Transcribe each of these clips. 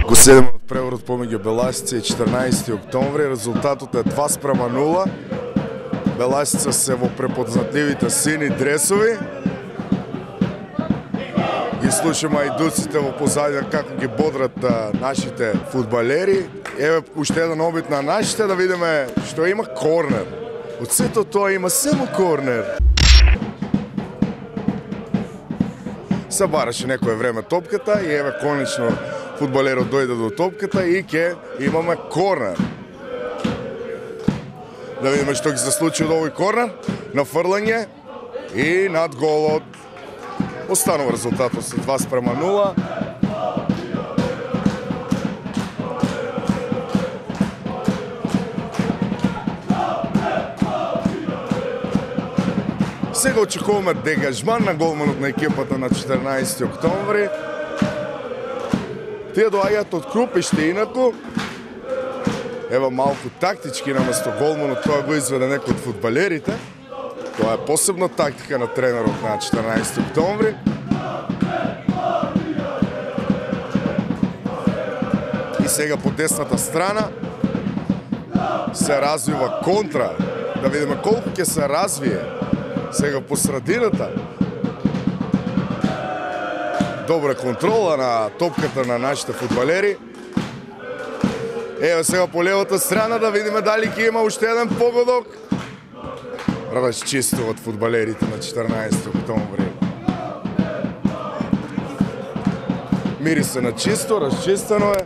Го 7 преворот помеѓу Беласица и 14 октомври, резултатот е 2:0. Беласица се во препознатливите сини дресови. Ги слушаме ајдуците во позадија како ги бодрат нашите фудбалери. Еве уште еден обид на нашите, да видиме што има корнер. Од сето тоа има само корнер. Се бараше некое време топката и еве конечно фудбалерот дојде до топката и ќе имаме корнер. Да видиме што ќе се случи од овој корнер. Нафрлање и над голот. Останува резултатот со 2:0. Сега очекуваме дегажман на голманот на екипата на 14 октомври. Тие доаѓаат од Крупиште инаку. Ева малку тактички наместо голманот, тоа го изведе некој од фудбалерите. Тоа е посебна тактика на тренерот на 14 октомври. И сега по десната страна се развива контра. Да видиме колку ќе се развие. Сега по средината. Добра контрола на топката на нашите фудбалери. Ево сега по левата страна да видиме дали ќе има уште еден погодок. Разчистуват фудбалерите на 14 октомври. Мирисе на чисто, разчистено е.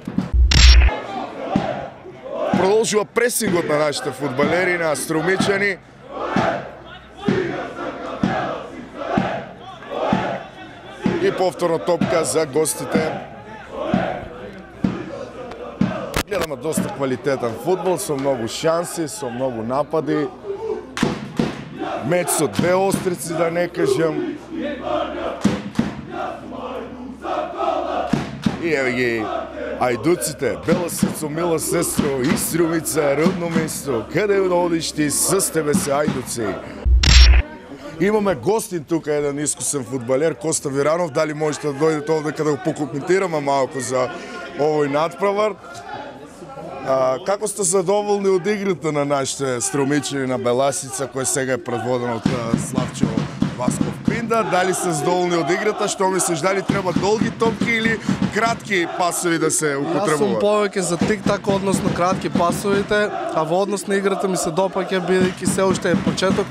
Продолжува пресингот на нашите фудбалери, на Струмичани. И повторно топка за гостите. Гледаме доста квалитетен фудбал, со многу шанси, со многу напади. Меч со две острици, да не кажем. И еве ги ајдуците, Беласицо, мила сестро, и Струмица, родно место, каде одиш ти, с тебе се ајдуци. Имаме гостин тука, еден искусен фудбалер, Коста Виранов, дали можете да дојдете овде каде го покоментираме малку за овој надпревар. Како сте задоволни од игрите на нашите Струмичани на Беласица, кој сега е предводен од Славчо Васков Пинда? Дали сте задоволни од играта? Што мислиш, дали треба долги топки или кратки пасови да се употребуваат? Јас сум повеќе за тик-так, односно кратки пасовите, а во однос на играта ми се допаѓа, бидејќи се уште е почеток,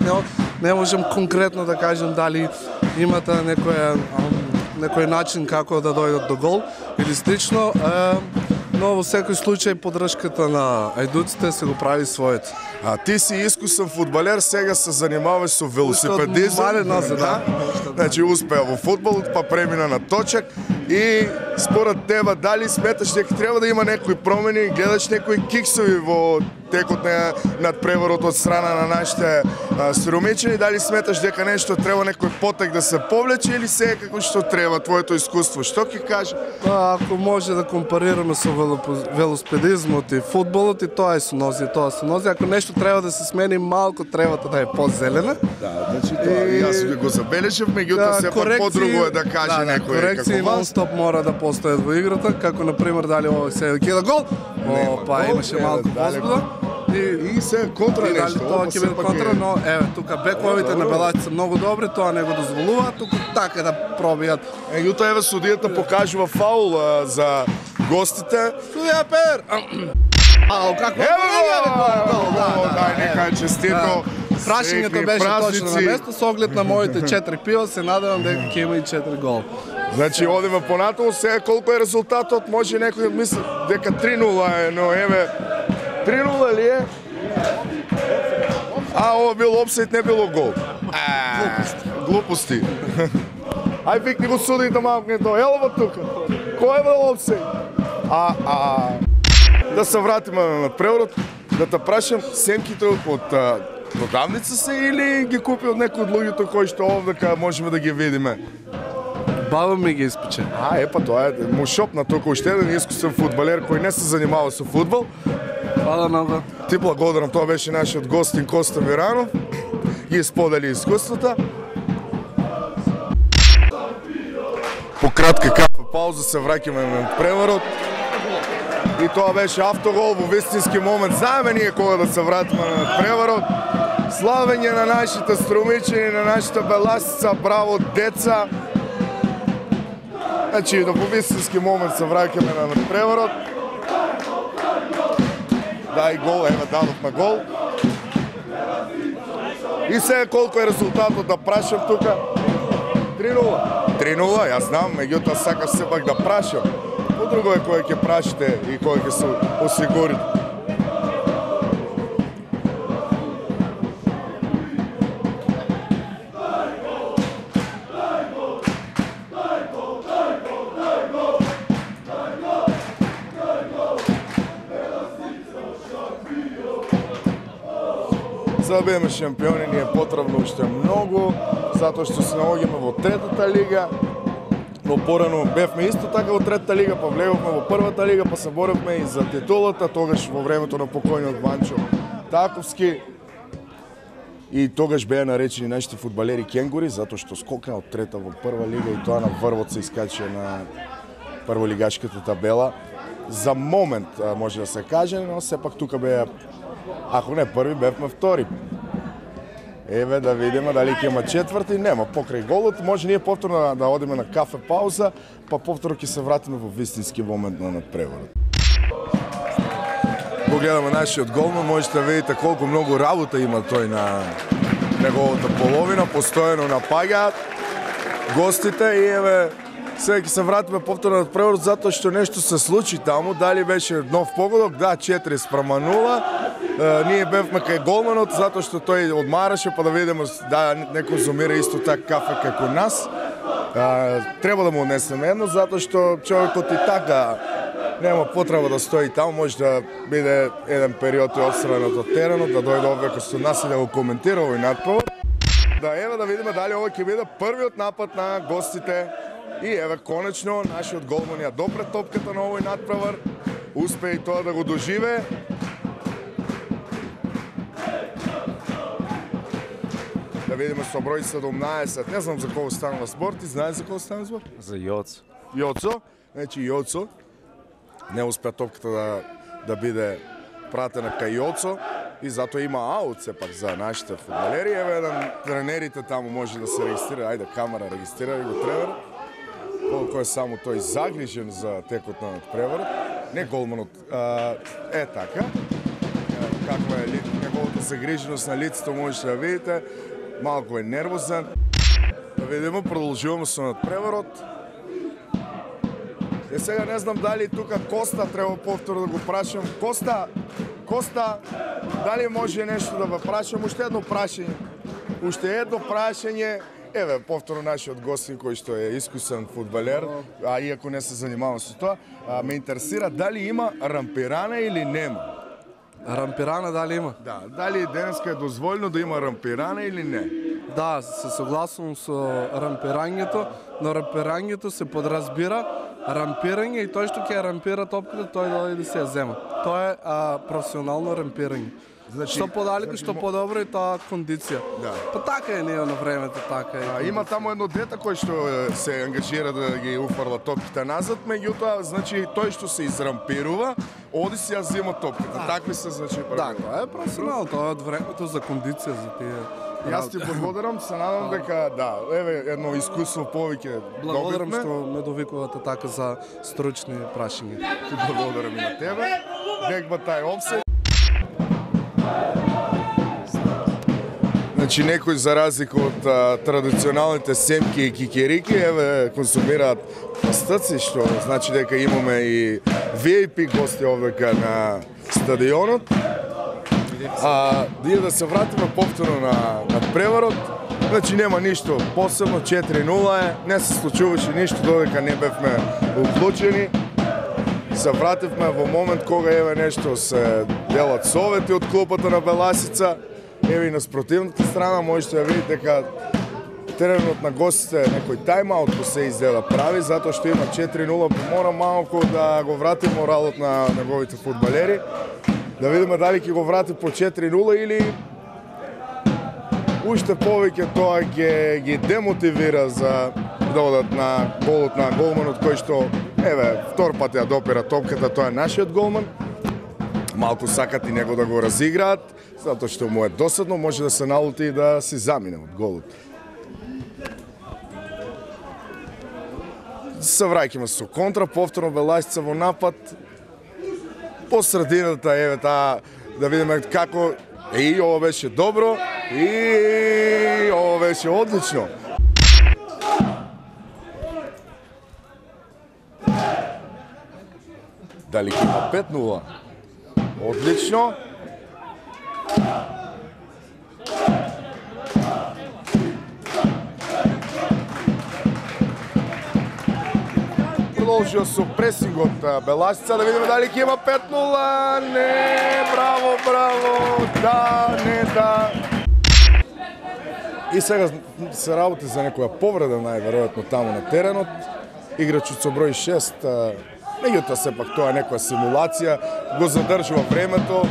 не можем конкретно да кажем дали имате некој начин како да дојдат до гол или слично, но во секој случај поддршката на ајдуците се го прави своето. А ти си искусен фудбалер, сега се занимаваш со велосипедизам. Да? Значи успеа во фудбалот, па премина на точак. И според тебе, дали сметаш дека треба да има некои промени, гледаш некои киксови во текот на надпреварот од страна на нашите Струмичани, дали сметаш дека нешто треба некој потек да се повлече или се како што треба твоето искуство? Што ќе каже? Ако може да компарираме со велосипедизмот и фудбалот, и тоа е со нози, тоа со нози. Ако нешто треба да се смени малку, требата да е по-зелена. Да, значи тоа јас би го забележав, меѓутоа сепак подруго е да каже некој корекции нон-стоп мора да постојат во играта, како на пример дали ова се кида гол. Опа, имаше малку возбуда. И се контра нешто. Тоа ќе биде контра, но еве тука бековите на Беласица се многу добри, тоа не го дозволува, туку така да пробијат. Меѓутоа еве судијата покажува фаул за гостите. Судија Пер. Ау, како? Дај нека честито. Прашањето беше точно на место, со оглед на моите 4 пива, се надевам дека ќе има и 4 гол. Значи, одиме понатаму, сега колку е резултатот, може некој да мисли дека 3-0 е, но еве 3-0 ли е? А, ова бил опсайд, не било гол. Глупости. Ај викни го судите малку не тоа. Елова тука. Кој е бил опсайд? Да се вратиме на надпреварот, да те прашам, семките од продавница се или ги купи од некој од луѓето кои што овдека можеме да ги видиме? Баба ми ги испече. Епа тоа е му шопна тука уште еден искусен фудбалер кој не се занимава со фудбал. Фала много. Ти благодарам, тоа беше нашиот гостин Коста Виранов. Ги сподели искуствата. По кратка кафе пауза се враќаме на надпреварот. И тоа беше автогол во вистински момент. Знаеме ние кога да се вратиме на надпреварот. Славење на нашите струмичени, на нашата Беласица, браво деца. Значи, да по вистински момент се враќаме на надпреварот. Дај гол, еве дадовме гол. И сега колку е резултатот да прашам тука? 3-0. 3-0, јас знам, меѓутоа сакаш сепак да прашам. Подруго е кој ќе прашите и кој ќе се осигурите. За да бидеме шампиони ни е потребно уште многу, затоа што се наоѓаме во третата лига, но порано бевме исто така во третата лига, па влеговме во првата лига, па се боривме и за титулата, тогаш во времето на покојниот Ванчо Таковски. И тогаш беа наречени нашите фудбалери кенгури, затоа што скокна од трета во прва лига и тоа на врвот се искачи на прволигашката табела. За момент може да се каже, но сепак тука беа, ако не први, бевме втори. Еве да видиме дали ќе има четврти, нема покрај голот, може ние повторно да одиме на кафе пауза, па повторно ќе се вратиме во вистински момент на надпреварот. Го гледаме нашиот голман, можете да видите колку многу работа има тој на неговата половина, постојано напаѓаат гостите и еве сега ќе се вратиме повторно на надпреварот затоа што нешто се случи таму, дали беше нов погодок, да 4-0. Ние бевме кај голманот затоа што тој одмараше, па да видиме да некој конзумира исто така кафе како нас. Треба да му однесеме едно затоа што човекот и така нема потреба да стои таму, може да биде еден период и отстранет од теренот, да дојде овде кај нас и да го коментира овој надпревар. Да еве да видиме дали овој ќе биде првиот напад на гостите. И еве конечно нашиот голман ја допре топката на овој надпревар, успе и тоа да го доживее. Да видиме со број 17, не знам за кого станува збор, ти знаеш за кого станува збор? За Јоцо. Јоцо, значи Јоцо не успеа топката да биде пратена кај Јоцо и затоа има аут сепак за нашите фудбалери. Еве еден тренерите таму може да се регистрира, ајде камера регистрира го тренер. Колку е само тој загрижен за текот на надпреварот. Не голманот, е така. Каква е неговата загриженост на лицето можете да видите. Малку е нервозен. Да видиме, продолжуваме со надпреварот. И сега не знам дали тука Коста треба повторно да го прашам. Коста, дали може нешто да ве прашам? Уште едно прашање. Еве, повторно нашиот гостин кој што е искусен фудбалер, а иако не се занимавам со тоа, ме интересира дали има рампирана или нема. Рампирана дали има? Да, дали денеска е дозволено да има рампирана или не? Да, се согласувам со рампирањето, но рампирањето се подразбира рампирање и тој што ќе рампира топката, тој да да се ја зема. Тоа е професионално рампирање. Значи, што подалеку, што подобро и таа кондиција. Да. Па така е ние на времето, така е. Има таму едно дете кој што се ангажира да ги уфарла топките назад, меѓутоа, значи тој што се изрампирува, оди си ја зема топката. Такви се значи Да, тоа е професионално, тоа е од времето за кондиција за тие. Јас ти благодарам, се надам дека да, еве едно искуство повеќе. Благодарам што ме довикувате така за стручни прашања. Ти благодарам и на тебе. Дегба тај офсет. Значи некои за разлика од традиционалните семки и кикерики, еве консумираат пастаци, што значи дека имаме и VIP гости овдека на стадионот. Да се вратиме повторно на надпреварот, значи нема ништо посебно, 4-0 е, не се случуваше ништо додека не бевме уклучени. Се вративме во момент кога еве нешто се делат совети од клупата на Беласица. Еве и на спротивната страна можете да видите дека теренот на гостите некој тајм-аут се изгледа прави, затоа што има 4-0, мора малку да го врати моралот на неговите фудбалери. Да видиме дали ќе го врати по 4-0 или уште повеќе тоа ќе ги демотивира за да одат на голот на голманот кој што Еве, втор пат ја допира топката, тоа е нашиот голман. Малку сакат и него да го разиграат, затоа што му е досадно, може да се налути и да си замине од голот. Се враќаме со контра, повторно Белајсица во напад. По средината, еве таа, да видиме како и ова беше добро и ова беше одлично. Дали ќе има 5-0? Одлично. Продолжил со пресингот Белајсица, да видиме дали ќе има 5-0. Не, браво, браво. Да, не, да. И сега се работи за некоја повреда најверојатно таму на теренот. Играчот со број 6, меѓутоа сепак тоа е некоја симулација, го задржува времето.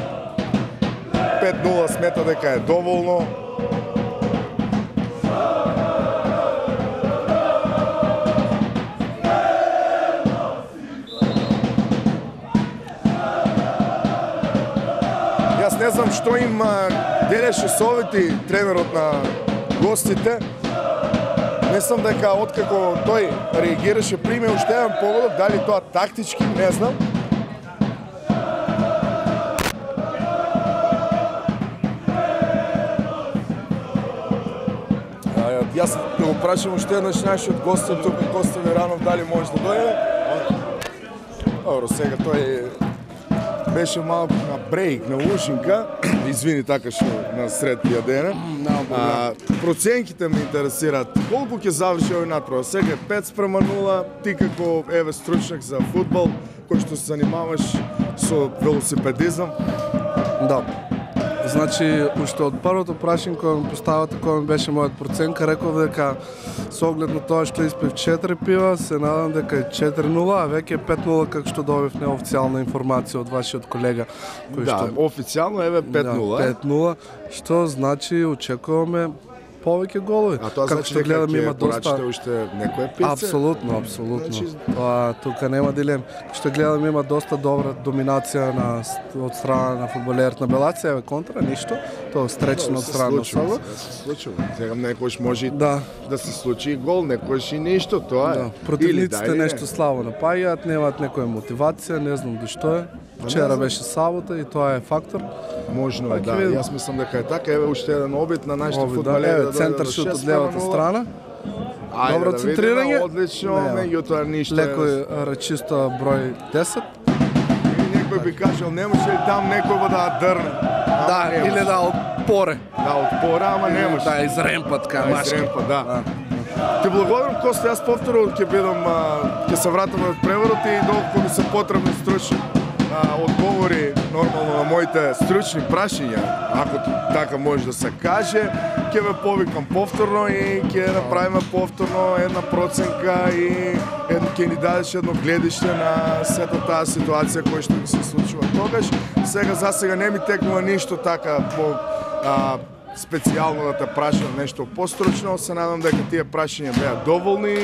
5-0 смета дека е доволно. Јас не знам што им делеше совети тренерот на гостите. Мислам дека откако тој реагираше, приме уште еден погодок, дали тоа тактички, не знам. Јас да го прашам уште еднаш нашиот гостин тука, Коста Веранов, дали може да дојде. Добро, сега тој беше малку на брейк, на ушинка. Извини така што на сред јадене. Проценките ме интересираат. Колку ќе заврши овој натпревар? Сега е 5:0. Ти како еве стручнак за фудбал, кој што се занимаваш со велосипедизам. Да. Значи, уште од првото прашање кога ми поставате кој ми беше мојот проценка, реков дека со оглед на тоа што испив 4 пива, се надам дека е 4-0, а веќе е 5-0 како што добив неофицијална информација од вашиот колега. Кој Да, што... официјално еве 5-0. Да, 5-0, што значи очекуваме повеќе голови. А тоа како значи што дека гледам има ќе доста порачите уште некоја пица? Апсолутно, апсолутно. Значи... Тоа тука нема дилем. Што гледам има доста добра доминација од страна на фудбалерот на Белајсица, еве контра ништо. Тоа стречно од страна на Сого. Се случува. Сега некојаш може да се случи и гол, некојаш и ништо, тоа е. Да, противниците нешто слабо напаѓаат, немаат некоја мотивација, не знам до што е. Вчера беше сабота и тоа е фактор. Можно е, да. Јас мислам дека е така. Еве уште еден обид на нашите фудбалери. Еве центар шут од левата страна. Добро центрирање. Одлично, меѓутоа ништо. Лекој речисто број 10. И некој би кажал, немаше ли там некој да дрне? Да, или да отпоре. Да, отпоре, ама немаше. Да, изремпа така, машки. Изремпа, да. Ти благодарам, Коста, јас повторно ќе бидам, ќе се вратам од преварот и доколку ми се потребни стручни одговори нормално на моите стручни прашања, ако така може да се каже, ќе ве повикам повторно и ќе направиме повторно една проценка и ќе ни дадеш едно гледиште на сета таа ситуација која што ги се случува тогаш. Сега за сега не ми текнува ништо така по специјално да те прашам нешто постручно, се надам дека тие прашања беа доволни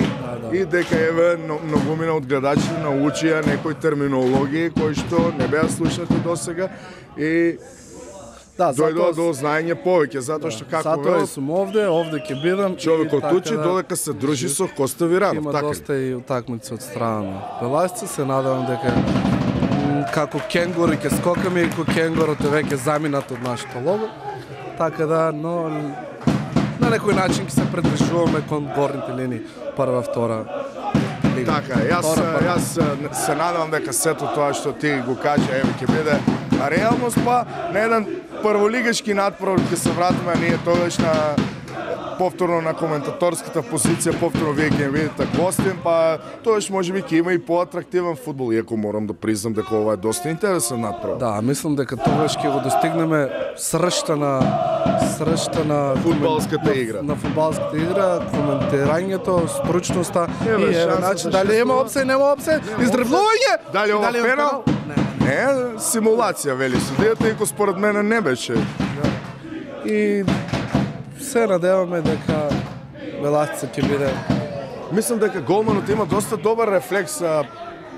и дека еве многумина од гледачите научија некои терминологии кои што не беа слушнати досега и дојдоа до знаење повеќе, затоа што како затоа сум овде ќе бидам. Човекот учи додека се дружи со Коста Виранов, така. Има доста и утакмици од страна на Белајсица, се надевам дека како кенгури ќе скокаме и како кенгурот е веќе заминат од нашето лого. Така да, но на некој начин ќе се придржуваме кон горните линии, прва, втора лига. Така е, јас се надевам дека сето тоа што ти го кажа, еве ќе биде реалност, па на еден прволигашки надпревар ќе се вратиме ние тогаш на повторно на коментаторската позиција, повторно вие ќе видите гостин, па тоаш можеби ќе има и поатрактивен фудбал, иако морам да признам дека ова е доста интересен надпревар. Да, мислам дека тогаш ќе го достигнеме сршта на фудбалската игра. На фудбалската игра, коментирањето, стручноста и еве начин дали има опсеј, нема опсеј, издрвлување. Дали ова пенал? Не, симулација вели судијата и според мене не беше. И се надеваме дека Белајсица ќе биде. Мислам дека голманот има доста добар рефлекс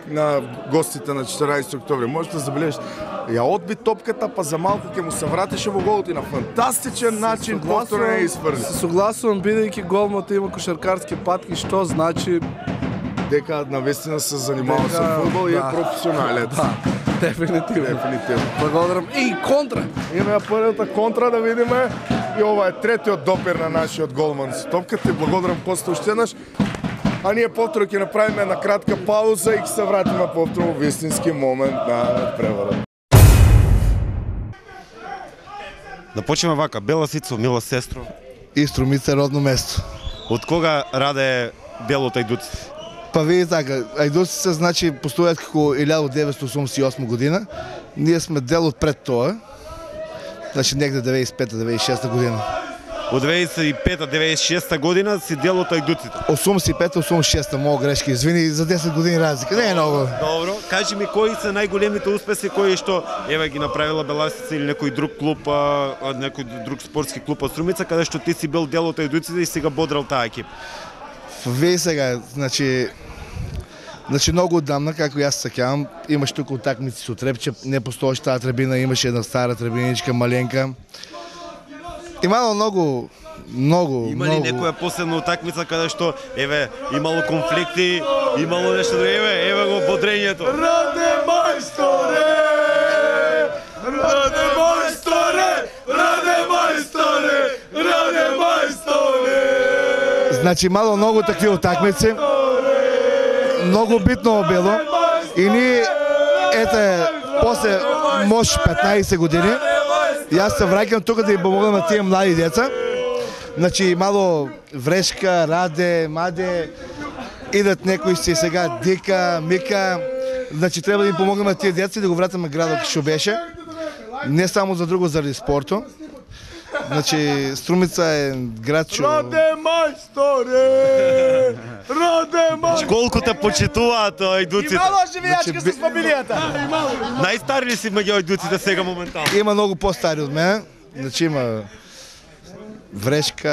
на гостите на 14 октомври. Можете да забележите. Ја одби топката, па за малку ќе му се вратеше во голот и на фантастичен начин повторно ја изфрли. Се согласувам, бидејќи голмот има кошаркарски патки, што значи дека навистина се занимава со фудбал и е професионалец. Да, дефинитивно. Благодарам. И контра. Имаме првата контра да видиме и ова е третиот допир на нашиот голман со топката. Благодарам Коста уште еднаш. А ние повторно ќе направиме една кратка пауза и ќе се вратиме повторно во вистински момент на преварот. Да почнеме вака, Бела Сицо, мила сестро. Истромица родно место. Од кога раде Белото Ајдуците? Па види така, Ајдуците значи постојат како 1988 година. Ние сме дел од пред тоа. Значи негде 95-96 година. Од 95-96 година си дел од Ајдуците. 85-86, мога грешки, извини, за 10 години разлика, не е многу. Добро, кажи ми кои се најголемите успеси кои што еве ги направила Беласица или некој друг клуб, некој друг спортски клуб од Струмица, каде што ти си бил дел од Ајдуците и си га бодрал таа екип. Види сега, значи многу одамна, како јас се сеќавам, имаш тука утакмици со Трепче, не постоеше таа трибина, имаше една стара трибиничка, маленка. Имало многу. Има ли некоја посебна утакмица каде што еве имало конфликти, имало нешто друго, еве го бодрењето. Раде мајсторе! Раде мајсторе! Раде мајсторе! Раде мајсторе! Значи имало многу такви утакмици. Многу битно било. И ние ете после може 15 години јас се враќам тука да им помогнам на тие млади деца. Значи мало Врешка, Раде, Маде, идат некои си сега Дика, Мика. Значи треба да им помогнем на тие деца и да го вратиме градот што беше. Не само за друго, заради спортот. Значи Струмица е град што... Раде мајсторе! Раде мајсторе! Колку те почитуваат Ајдуците? Имало живејачка со фамилијата! Најстари ли си меѓу Ајдуците сега моментално? Има многу постари од мене. Значи има Врешка.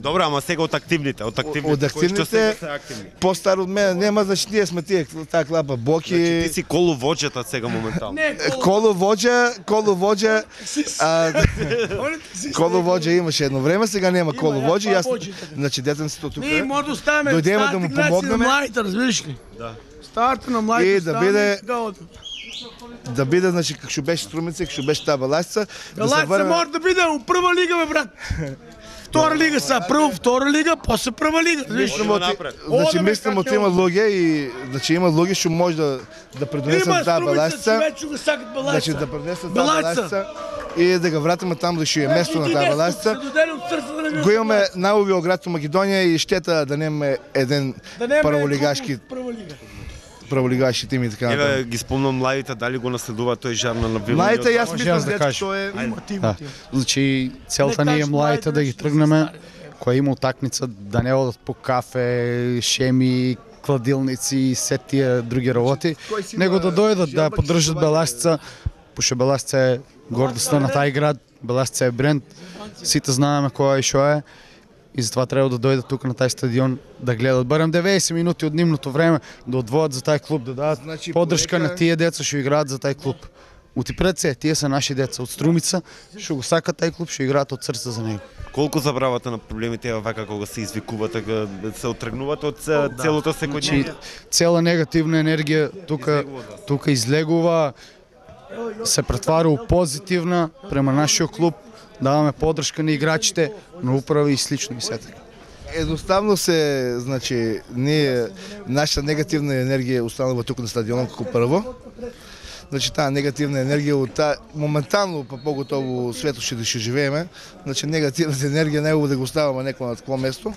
Добро, ама сега од активните, Од активните постар од мене нема, значи ние сме тие таа клапа Боки. Значи ти си коловоđата сега моментално. Коловоđа. Коловоđа имаше едно време, сега нема коловоđа. Јас значи детенството тука. Ние може да оставаме. Дојдеме да му помогнеме. Младите, разбираш ли? Да. Старта на младите. И да биде значи како што беше Струмица, како што беше таа Беласица. Беласица може да биде у прва лига, бе брат. Втора лига са, прво втора лига, после прва лига. Значи мислам од има луѓе и значи има луѓе што може да предонесат таа Беласица. Значи да предонесат таа Беласица и да го вратиме таму што е место на таа Беласица. Го имаме најубаво град во Македонија и штета да немаме еден праволигашки тими и така натаму. Еве ги спомнам младите дали го наследуваат тој жар на навивање. Младите јас мислам дека тоа е. Значи целта ни е младите да ги тргнеме која има утакмица да не одат по кафе, шеми, кладилници и се тие други работи, него да дојдат да поддржат Беласица, пошто Беласица е гордоста на тај град, Беласица е бренд, сите знаеме која и што е. И затоа треба да дојдат тука на тај стадион да гледат барем 90 минути од нивното време да одвоат за тај клуб, да дадат поддршка на тие деца што играат за тај клуб. Ути пред се, тие се наши деца од Струмица, што го сакаат тај клуб, што играат од срце за него. Колку забравате на проблемите ева вака кога се извикувате, се отргнувате од целото секојдневие? Цела негативна енергија тука излегува, се претвара у позитивна према нашиот клуб. Даваме поддршка на играчите, на управи и слично и сета. Едноставно се, значи, нашата негативна енергија останува тука на стадионот како прво. Значи таа негативна енергија од таа моментално, па поготово светот што живееме, значи негативната енергија не е да го оставаме некој на такво место.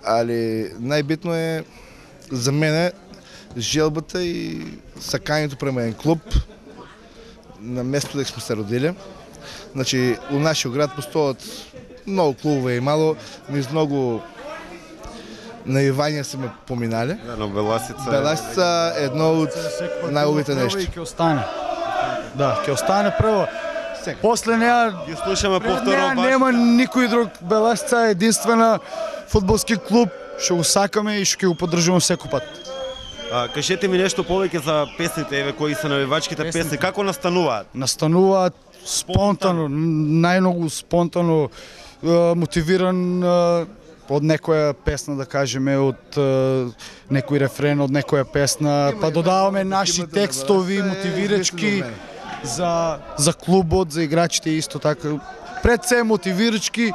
Али најбитно е за мене желбата и сакањето према еден клуб на место дека сме се родиле. Значи, у нашиот град постојат многу клубови и мало, низ многу наивања сме поминале. Но Беласица е едно од најубавите нешто. Ќе остане. Да, ќе остане прво. После неа ги слушаме повторно баш. Нема никој друг. Беласица е единствена фудбалски клуб што го сакаме и што ќе го поддржуваме секој пат. Кажете ми нешто повеќе за песните, еве кои се навивачките песни, како настануваат? Настануваат спонтано, најмногу спонтано, мотивиран од некоја песна, да кажеме, од некој рефрен, од некоја песна, па додаваме наши текстови, мотивирачки за клубот, за играчите исто така. Пред се мотивирачки,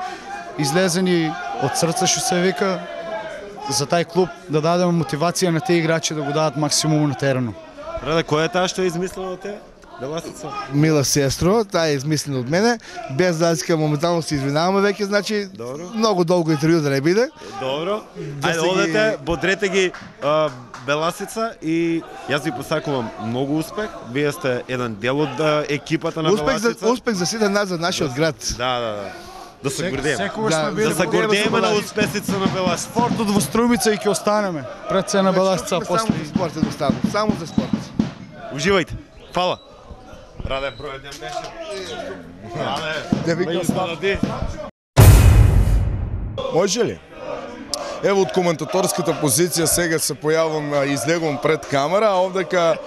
излезени од срце, што се вика, за тај клуб да дадеме мотивација на тие играчи да го дадат максимум на терену. Раде, која е таа што е измислила од те? Беласица? Мила сестро, таа е измислена од мене, без да иска моментално се извинаваме веќе, значи многу долго интервју да не биде. Добро. Ајде, одете, бодрете ги Беласица и јас ви посакувам многу успех. Вие сте еден дел од екипата на Беласица. Успех за сите нас, за нашиот град. Да. Да се гордееме. Да се гордееме на успесите на Беласица. Спортот во Струмица и ќе останеме. Пред се на Беласица, после. Само за спортот останам, само за спорт. Уживајте. Фала. Раде, број ден беше. Раде. Може ли? Ево од коментаторската позиција сега се појавам, излегувам пред камера, а овдека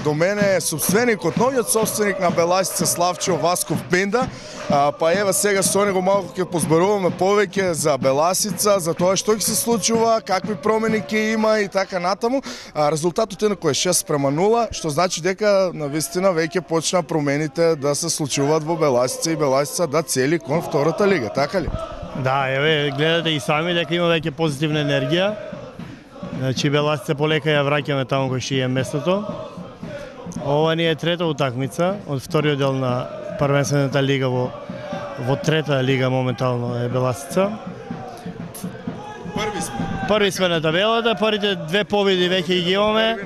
до мене е собственикот, новиот собственик на Беласица Славчо Васков Пенда. Па ева сега со него малку ќе позборуваме повеќе за Беласица, за тоа што ќе се случува, какви промени ќе има и така натаму. Резултатот е на кој 6:0, што значи дека навистина веќе почна промените да се случуваат во Беласица и Беласица да цели кон втората лига, така ли? Да, еве, гледате и сами дека има веќе позитивна енергија. Значи Беласица полека ја враќаме таму кој што е местото. Ова ни е трета утакмица од вториот дел на првенствената лига во трета лига моментално е Беласица. Први сме на табелата, првите две победи веќе ги имаме.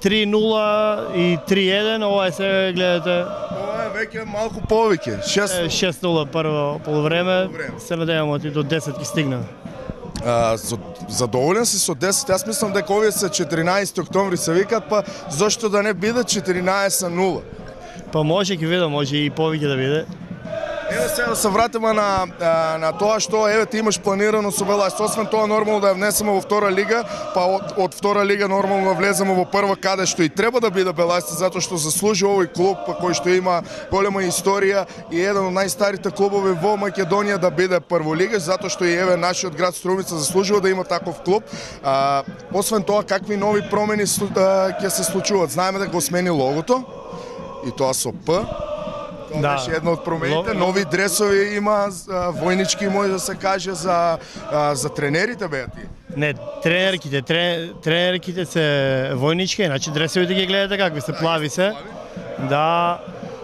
3-0 и 3-1, ова е сега гледате. Ова е веќе малку повеќе, 6-0 прво полувреме, се надеваме и до 10 ќе стигнеме. Задоволен си со 10, јас мислам дека овие се 14 октомври се викат, па зошто да не биде 14-0? Па може ќе видам, може и повеќе да биде. Еве сега да се вратиме на тоа што еве ти имаш планирано со Беласица. Освен тоа нормално да ја внесеме во втора лига, па од втора лига нормално да влеземе во прва каде што и треба да биде Беласица, затоа што заслужи овој клуб кој што има голема историја и еден од најстарите клубови во Македонија да биде прва лига, затоа што и еве нашиот град Струмица заслужува да има таков клуб. Освен тоа какви нови промени ќе се случуваат? Знаеме дека го смени логото и тоа со П. Тоа беше една од промените, нови дресови има, војнички може да се каже за тренерите беа ти. Не, тренерките се војнички, значи дресовите ги гледате какви се, плави се. Да,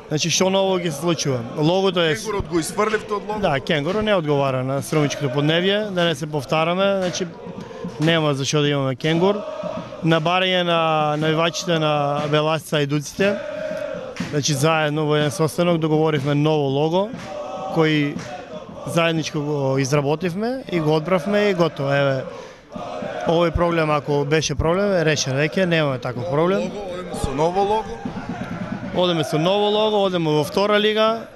значи што ново ги се случува. Логото е Кенгурот го изфрливте од логото? Да, кенгуро не одговара на струмичкото подневје, да не се повтараме, значи нема зашто да имаме кенгур. На барање на навивачите на Беласица и Дуците. Значи заедно во еден состанок договоривме ново лого кој заедничко го изработивме и го одбравме и готово. Еве, овој проблем ако беше проблем е решен веќе, немаме таков проблем. Одеме со ново лого? Одеме со ново лого, одеме во втора лига.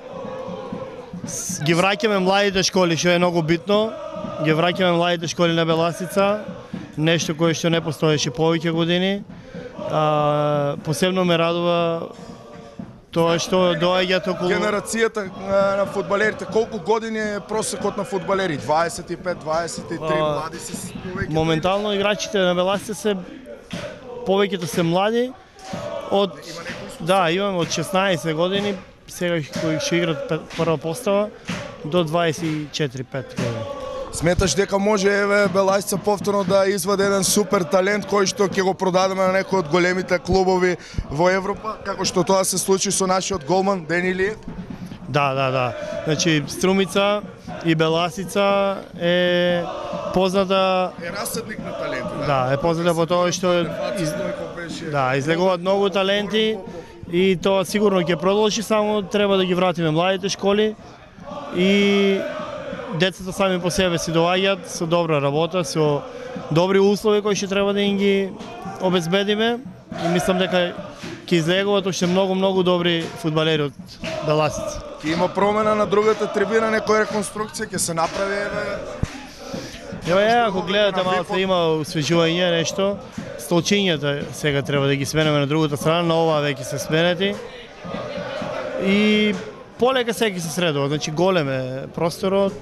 Ги враќаме младите школи, што е многу битно. Ги враќаме младите школи на Беласица, нешто кое што не постоеше повеќе години. Посебно ме радува тоа што доаѓаат околу Генерацијата на фудбалерите, колку години е просекот на фудбалери? 25, 23, млади се повеќе? Моментално играчите на Беласица се повеќето се млади од имаме од 16 години, сега кои ќе играат прва постава до 24-5 години. Сметаш дека може еве Беласица повторно да извади еден супер талент кој што ќе го продадеме на некој од големите клубови во Европа, како што тоа се случи со нашиот голман Дени Илиев? Да. Значи Струмица и Беласица е позната расадник на таленти. Да, е позната по тоа што излегуваат многу таленти и тоа сигурно ќе продолжи, само треба да ги вратиме младите школи и децата сами по себе си доаѓаат со добра работа, со добри услови кои што треба да им ги обезбедиме и мислам дека ќе излегуваат уште многу добри фудбалери од Беласица. Ќе има промена на другата трибина, некоја реконструкција ќе се направи Еве, ако гледате малку има освежување нешто, столчињата сега треба да ги сменеме на другата страна, на оваа веќе се сменети. И полека сега се средува, значи голем е просторот,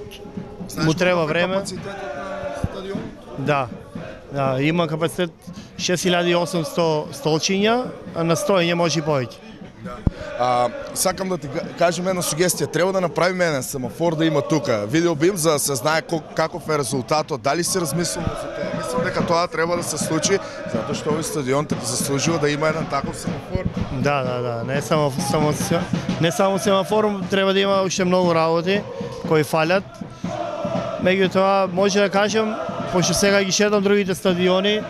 му треба време. Да, има капацитет 6800 столчиња, а на стоење може и повеќе. Сакам да ти кажем една сугестија. Треба да направиме еден семафор да има тука. Видео бим за да се знае каков е резултатот. Дали си размислувал за тоа? Мислам дека тоа треба да се случи, затоа што овој стадион така заслужува да има еден таков семафор. Да. Не само семафор, треба да има уште многу работи кои фалат. Меѓутоа може да кажем, пошто сега ги шетам другите стадиони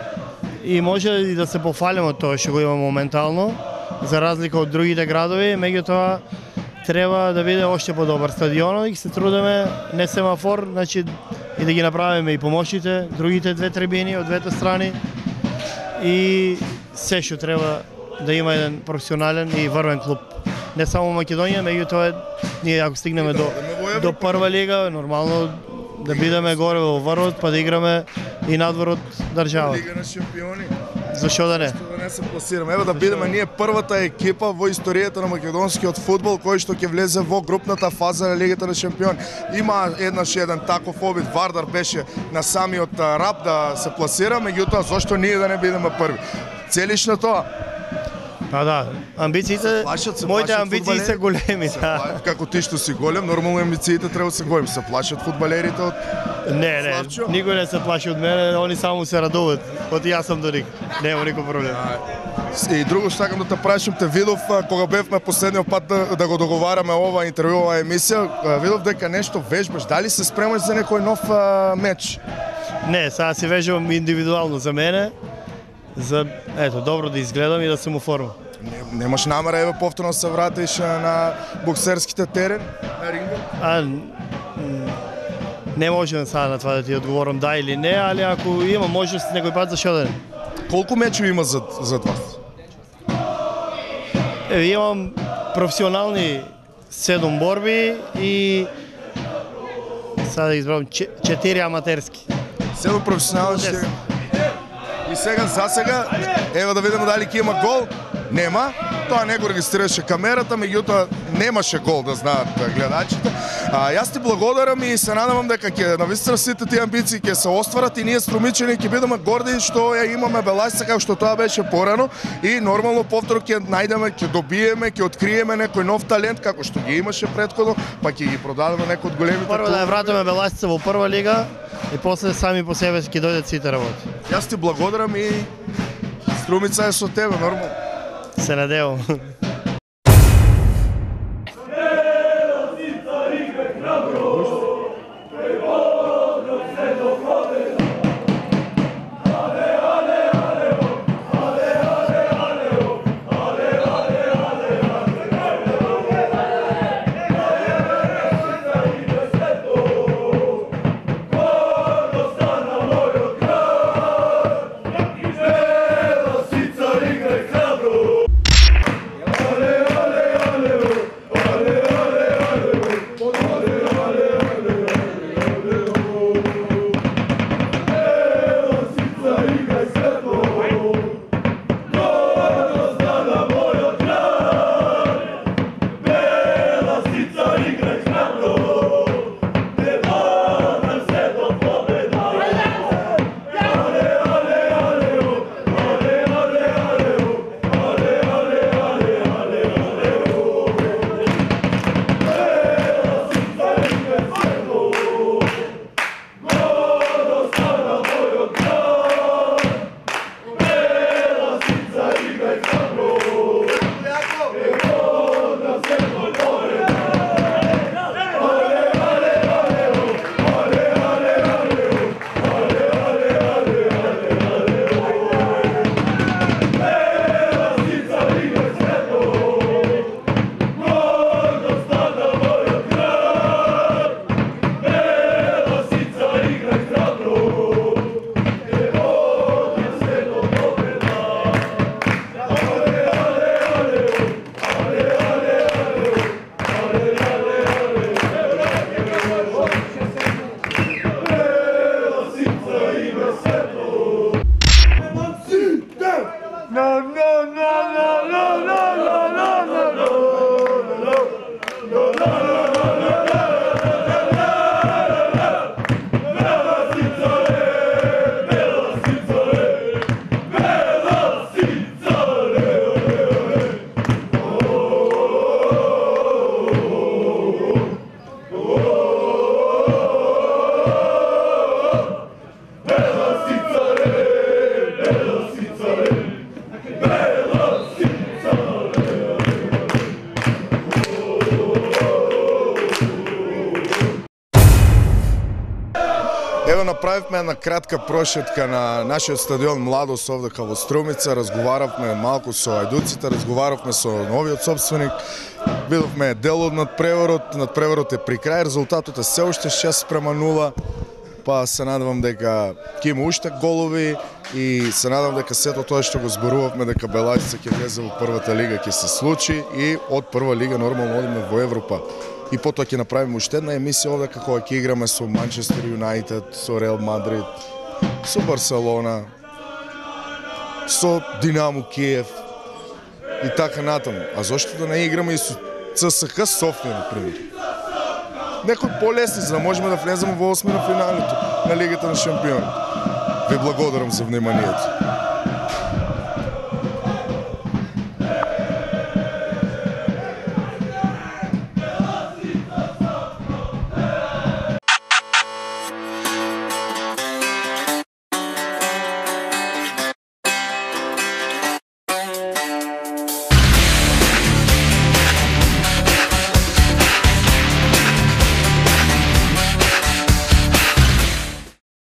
и може и да се пофалим од тоа што го има моментално, за разлика од другите градови, меѓутоа треба да биде уште подобар стадионот и се трудиме не семафор, значи и да ги направиме и помошите, другите две трибини од двете страни и се што треба да има еден професионален и врвен клуб. Не само Македонија, меѓутоа ние ако стигнеме до прва лига, нормално да бидеме горе во врвот, па да играме и надвор од државата. Лига на шампиони. Зашо да не? Зашо да не се пласираме? Ево да бидеме ние првата екипа во историјата на македонскиот фудбал кој што ќе влезе во групната фаза на Лигата на шампиони. Има еден таков обид, Вардар беше на самиот рап да се пласира, меѓутоа зошто ние да не бидеме први? Целиш на тоа? Па да, амбициите, моите амбиции се големи, да. Како ти што си голем, нормално амбициите треба да се големи. Се плашат фудбалерите од Не, никој не се плаши од мене, они само се радуваат. Од јас сум до них. Нема никој проблем. И друго што сакам да те прашам, те видов кога бевме последниот пат да го договараме ова интервју, ова емисија, видов дека нешто вежбаш, дали се спремаш за некој нов меч? Не, сега си вежбам индивидуално за мене, за добро да изгледам и да сум у форма. Немаш намера еве повторно да се вратиш на боксерските терени, на рингот? Не можам сега на това да ти одговорам да или не, али ако има можност некој пат, зашо да не? Колку мечеви има зад вас? Имам професионални 7 борби и сега да избрам 4 аматерски. 7 професионални. И сега за сега, ева да видиме дали ќе има гол. Нема, тоа не го регистрираше камерата, меѓутоа немаше гол да знаат гледачите. Јас ти благодарам и се надевам дека ќе навистина сите тие амбиции ќе се остварат и ние струмичани ќе бидеме горди што ја имаме Беласица како што тоа беше порано и нормално повторно ќе најдеме, ќе добиеме, ќе откриеме некој нов талент како што ги имаше претходно, па ќе ги продадеме некој од големите. Прво да ја вратиме Беласица во прва лига и после сами по себе ќе дојдат сите работи. Јас ти благодарам и Струмица е со тебе, нормално. Se nadevamo. Ево направивме една кратка прошетка на нашиот стадион Младост овдека во Струмица, разговаравме малку со ајдуците, разговаравме со новиот собственик, видовме дел од надпреварот е при крај, резултатот е се уште 6:0, па се надевам дека ќе има уште голови и се надевам дека сето тоа што го зборувавме дека Белајсица ќе влезе во првата лига ќе се случи и од прва лига нормално одиме во Европа. И потоа ќе направиме уште една емисија овде како ќе играме со Манчестер Юнајтед, со Реал Мадрид, со Барселона, со Динамо Киев и така натаму. А зошто да не играме и со ЦСКА Софија, например? Некои полесни, за да можеме да влеземе во осми на финалето на Лигата на шампионите. Ви благодарам за вниманието.